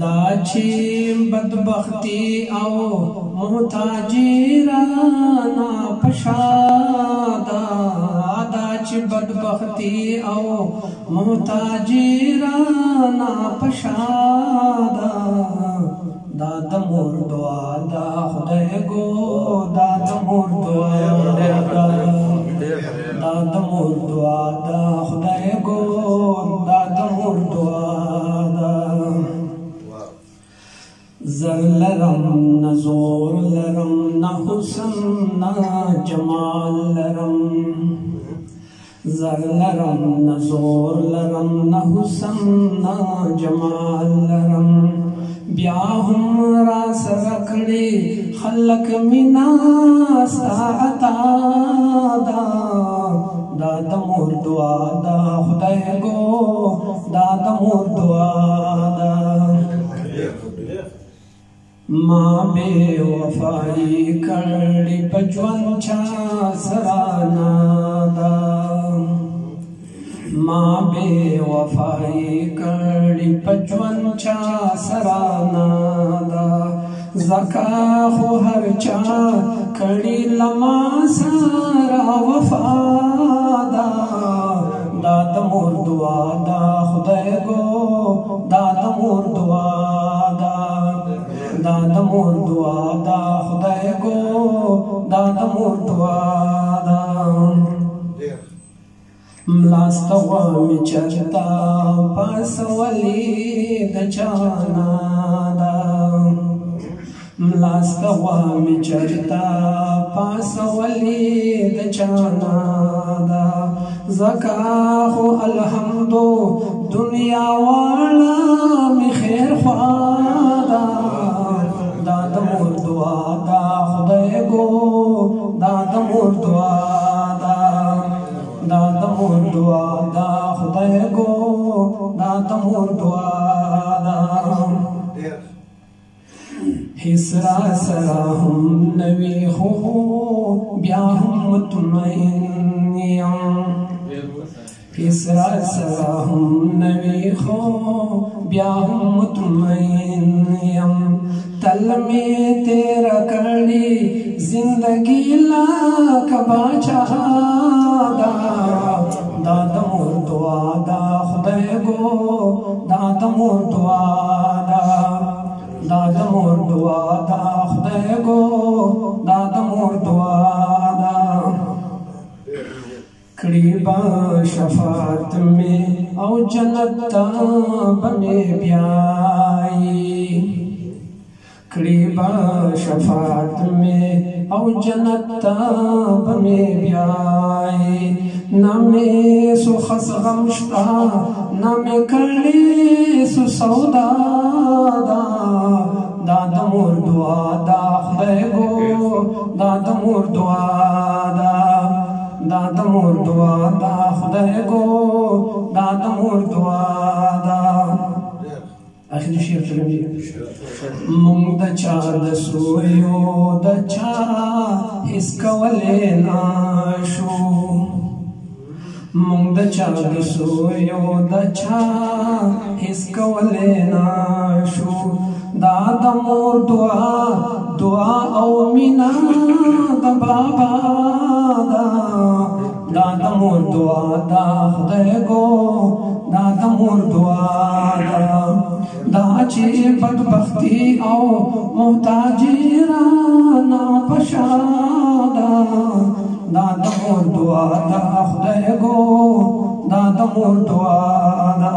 دا چې بدبختی او محتاجی رانا پشادا دا چې بدبختی او محتاجی رانا پشادا دا د مور دعا دا خدای گو دا د مور دعا دا د مور دعا دا خدای گو دا د مور دعا زر لرم نا زور لرم نا حسن نا جمال لرم زر لرم نا زور لرم نا حسن نا جمال لرم بیا هم را سرکڑی خلق منا ساعتا دا د مور دعا دا خدای گو دا د مور دعا دا ما بے وفائی کڑی پجوان چا سرانا دا ما بے وفائی کڑی پجوان چا سرانا دا زکا خو ہر چا کڑی لما سارا وفا دا دا د مور دعا دا خدای گو دا د مور دعا دا دا د مور دعا دا خدای گو دا د مور دعا دا ملاستوا می چرتا پاسولی د چانا دا ملاستوا می چرتا پاسولی د چانا دا زکا خو الحمدو دنیا والا می خیر خوادا دا د مور دعا دا خدای گو دا د مور دعا دا دا د مور دعا دا خدای گو دا د مور دعا دا حس را سرا هم نوی خو بیا هم مطمئن یم حس را سرا هم نوی خو بیا هم مطمئن یم تل میں تیرا کڑی زندگی لا کبا چاہدا دا د مور دعا دا خدای گو دا د مور دعا دا دا د مور دعا دا خدای گو دا د مور دعا دا کڑی با شفاعت میں او جنت تا بنے بیائی کڑی با شفاعت میں او جنت تاب میں بیائی نامی سو خس غمشتا نامی کڑی سو سودا دا دا د مور دعا دا خدای گو دا د مور دعا دا دا د مور دعا دا خدای گو دا د مور دعا دا آخری شیر چلیں مونگ دا چا دا سویو دا چا حس کولے ناشو مونگ دا چا دا سویو دا چا حس کولے ناشو دا دا مور دعا دعا او مینا دا بابا دا دا مور دعا دا خدای گو دا دا مور دعا دا چې بدبختی او محتاجی رانا پشادا دا د مور دعا دا خدای گو دا د مور دعا دا